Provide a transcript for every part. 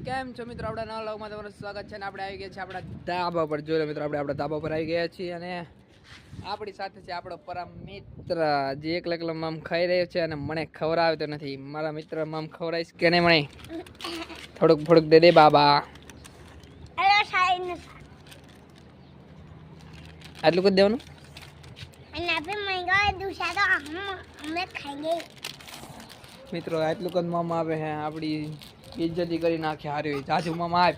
કેમ છો મિત્રો? આપણા નવા વ્લોગમાં તમારું સ્વાગત છે. ને આપણે આવી ગયા છીએ આપણા ધાબા પર. જોઈ લો મિત્રો, આપણે આપણા ધાબા પર આવી ગયા છીએ અને આપણી સાથે છે આપણો પરમ મિત્ર જે એકલા મામ ખાઈ રહ્યો છે અને મને ખવડાવતો નથી. મારા મિત્ર મામ ખવડાવીશ કે નહીં? મને થોડુંક દે દે બાબા. આટલું કરી દેવાનું. મિત્રો આટલું કદ મામા આવે હે, આપણી इज्जती करी नाखे हारे जाजू मामा आए।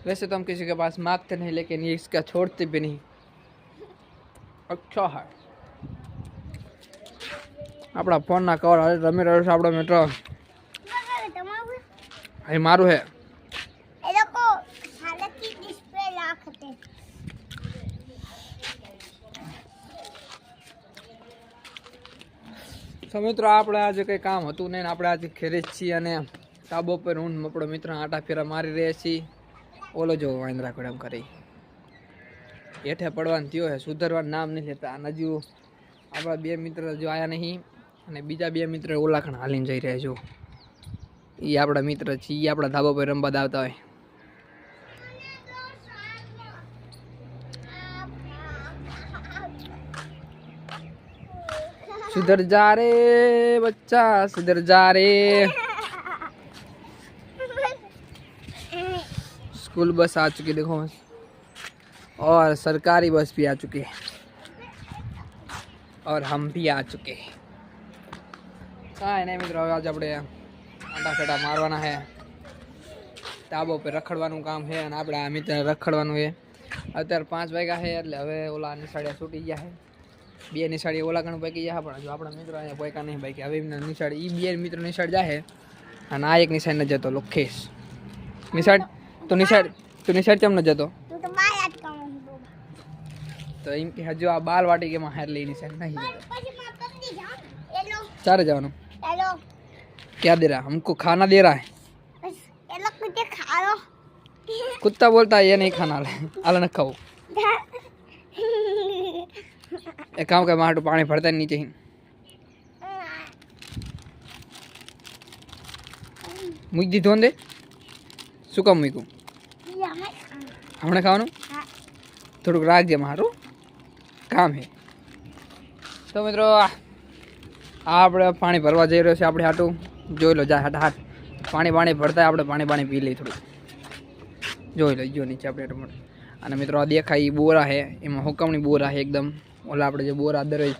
वैसे तो हम किसी के पास मांगते नहीं, लेकिन ये इसका छोड़ते भी नहीं। अच्छा है अपना फोन ना कवर रमी रहो से आपड़ा मित्र ये मारू है। ये देखो साले की डिस्प्ले लाखते तो मित्रों આપણે આજે કઈ કામ હતું નહીં, આપણે આજે ઘરે જ છીએ અને ધાબો પર હું આપણો મિત્ર આટા ફેરા મારી રહ્યા છીએ. ઓલો જો વાંદરા કડમ કરી હેઠે પડવાનું થયો હે, સુધરવાનું નામ નહીં લેતા. અને હજુ આપણા બે મિત્ર જો આયા નહીં અને બીજા બે મિત્ર ઓલાખણ હાલીને જઈ રહ્યા છો. એ આપણા મિત્ર છે, એ આપણા ધાબા પર રમવા આવતા હોય. सुधर जा रे बच्चा सुधर जा रे। स्कूल बस आ चुकी देखो, और सरकारी बस भी आ चुकी है और हम भी आ चुके हैं. हाँ नहीं मित्रों, आज આપણે આટા ફેટા મારવાના है, ધાબો પર રખડવાનું કામ છે અને આપણે આ મિત્ર રખડવાનું છે. અત્યારે 5 વાગ્યા છે એટલે હવે ઓલા નિશાળે છૂટી ગયા છે. બે નિશાળી ઓલા કણ પૈકી જાય, પણ જો આપણા મિત્રો અહીંયા પૈકા નહીં બાકી. હવે એમને નિશાળી એ બે મિત્રો નિશાળ જાય અને આ એક નિશાળ ન જતો લોકેશ. નિશાળ તું નિશાળ કેમ ન જતો? તો એમ કે હજુ આ બાલ વાટિકામાં હાર લઈ નિશાળ નહીં જતો. चार जाओ ना। क्या दे रहा? हमको खाना दे रहा है। कुत्ते खा लो। कुत्ता बोलता है ये नहीं खाना ले आला न खाओ. एक काम कर, माटू पानी भरता नीचे ही मुझ दी धोन दे. શું કામ મૂક્યું? હમણાં ખાવાનું થોડુંક રાખજે, મારું કામ હે. તો મિત્રો આપણે પાણી ભરવા જઈ રહ્યો છે. આપણે હાટું જોઈ લો, જાય હાટ પાણી ભરતા આપણે પાણી પી લઈ થોડું. જોઈ લો જો નીચે આપણે. અને મિત્રો આ દેખાય એ બોરા છે, એમાં હુકમણી બોરા છે એકદમ. ઓલા આપણે જે બોરા દરરોજ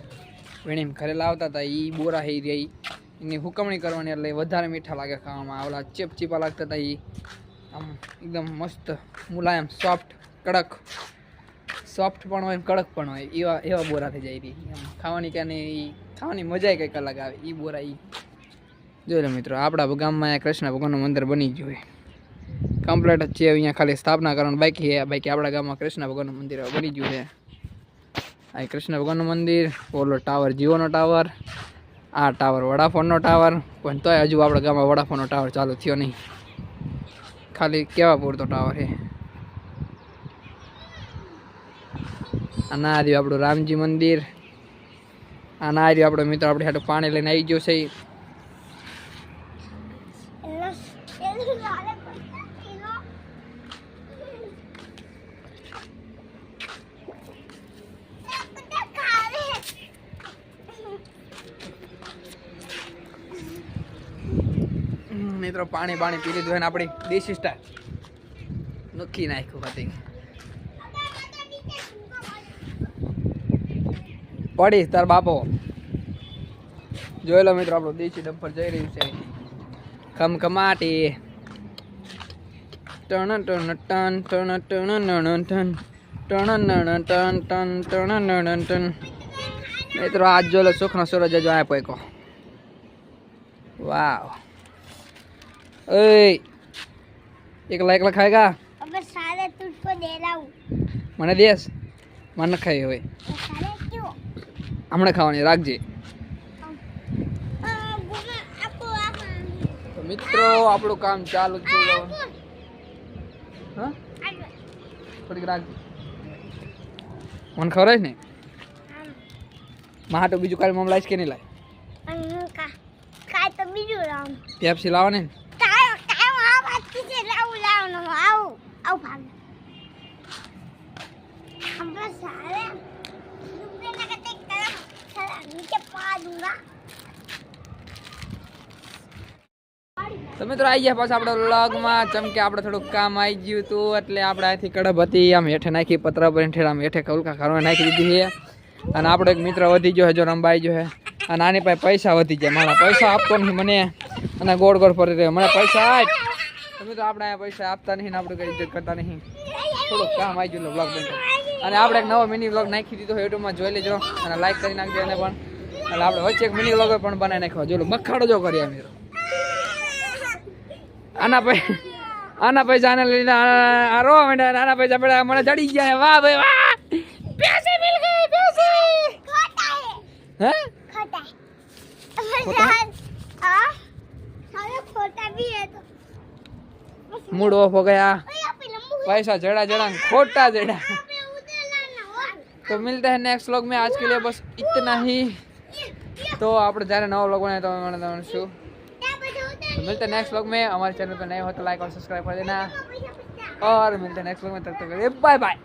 વીણીને ઘરે લાવતા હતા એ બોરા છે, રહી એની હુકમણી કરવાની એટલે વધારે મીઠા લાગે ખાવામાં. ઓલા ચીપા લાગતા હતા એ આમ એકદમ મસ્ત મુલાયમ સોફ્ટ કડક, સોફ્ટ પણ હોય કડક પણ હોય એવા બોરા થઈ જાય રહી. એમ ખાવાની કે નહીં, ખાવાની મજા કંઈક અલગ આવે એ બોરા. એ જોઈ લો મિત્રો, આપણા ગામમાં કૃષ્ણ ભગવાનનું મંદિર બની ગયું હોય, કમ્પ્લીટ જ છે. અહીંયા ખાલી સ્થાપના કરવાનું બાકી છે. બાકી આપણા ગામમાં કૃષ્ણ ભગવાનનું મંદિર બની ગયું છે. આ કૃષ્ણ ભગવાનનું મંદિર, ઓલો ટાવર જીઓનો ટાવર, આ ટાવર વડાફોનનો ટાવર. પણ તોય હજુ આપણા ગામમાં વડાફોનનો ટાવર ચાલુ થયો નહીં, ખાલી કેવા પૂરતો ટાવર છે. આ ના રહ્યું આપણું રામજી મંદિર. આ ના રહ્યું આપણો મિત્ર આપણે હાટું પાણી લઈને આવી ગયો છે. મિત્રો પાણી પી લીધું ને આપણી દેશી સ્ટાઇલ નક્કી નાખ્યું હતી. પડી તાર બાપો. જોઈ લો મિત્રો, આપણું દેશી ડમ્પર જઈ રહ્યું છે ખમખમાટી. ટણ ટણ ટન ટણ ટણ નણ ટન ટણ નણ ટન ટન ટણ નણ ટન. મિત્રો આજ જો લો સુખનો સૂરજ જો આ પોઈકો. વાવ. એકલા ખાएगा? अबे साले तुझको दे रहा हूं. મને દેસ? મને ખાઈ હોય साले क्यों? હમણાં ખાવાની રાખજે. તો મિત્રો આપણું કામ ચાલુ જ છે. હા થોડીક રાખજે, મને ખવડાવીશ ને? માં હાટું બીજું કાલે મમ લાવીશ કે નહીં લાય? કાય તો બીજું લાવ પેપ્સી લાવવાની ને કાય કાય આ વાત કીધે લાવનો આવ ભાગ હમણાં સારે રૂપિયા ના કતે કરમ સારા નીચે પા દૂંગા તો મિત્રો આવી ગયા પાછા આપણા વ્લોગમાં. ચમકે આપણે થોડુંક કામ આવી ગયું હતું એટલે આપણે અહીંથી કડબ હતી આમ હેઠે નાખી પતરા પર હેઠે આમ હેઠે કૌલકા કરવા નાખી દીધી છે. અને આપણો એક મિત્ર વધી ગયો છે, જો રંબાઈ ગયો છે. અને આની પાસે પૈસા વધી ગયા, મારા પૈસા આપતો નહીં મને અને ગોળ ગોળ ફરી રહ્યો મને પૈસા આપ. તો મિત્રો આપણે અહીંયા પૈસા આપતા નહીં ને આપણે કઈ ઇજ્જત કરતા નહીં. થોડુંક કામ આવી ગયું વ્લોગ બનતો. અને આપણે એક નવો મિની વ્લોગ નાખી દીધો યુટ્યુબમાં, જોઈ લેજો અને લાઈક કરી નાખજો એને પણ. એટલે આપણે વચ્ચે એક મિની વ્લોગ પણ બનાવી નાખવા, જો મખાડો જો કરીએ મિત્રો. આના પૈસા આને લીધા આ રોવા માંડ્યા. આના પૈસા પેલા મને ચડી ગયા. વાહ ભાઈ વાહ, પૈસે મિલ ગए પૈસે. ખોટા હે ખોટા ખોટા? આ સારે ખોટા ભી હે તો मूड ऑफ हो गया, ઓય પેલા મુહ पैसा जड़ा जड़ा खोटा जड़ा. पे ઉતરેલા ના હો तो मिलते हैं नेक्स्ट व्लॉग में. आज के लिए बस इतना ही. तो आप जरा नवा व्लॉग बनाए तो मैं शू. ત્યાં બધું ઉતરે तो मिलते हैं नेक्स्ट व्लॉग में. हमारे चैनल पर नए हो तो लाइक और सब्सक्राइब कर देना. પૈસા और मिलते हैं नेक्स्ट व्लॉग में. तब तक बाय बाय.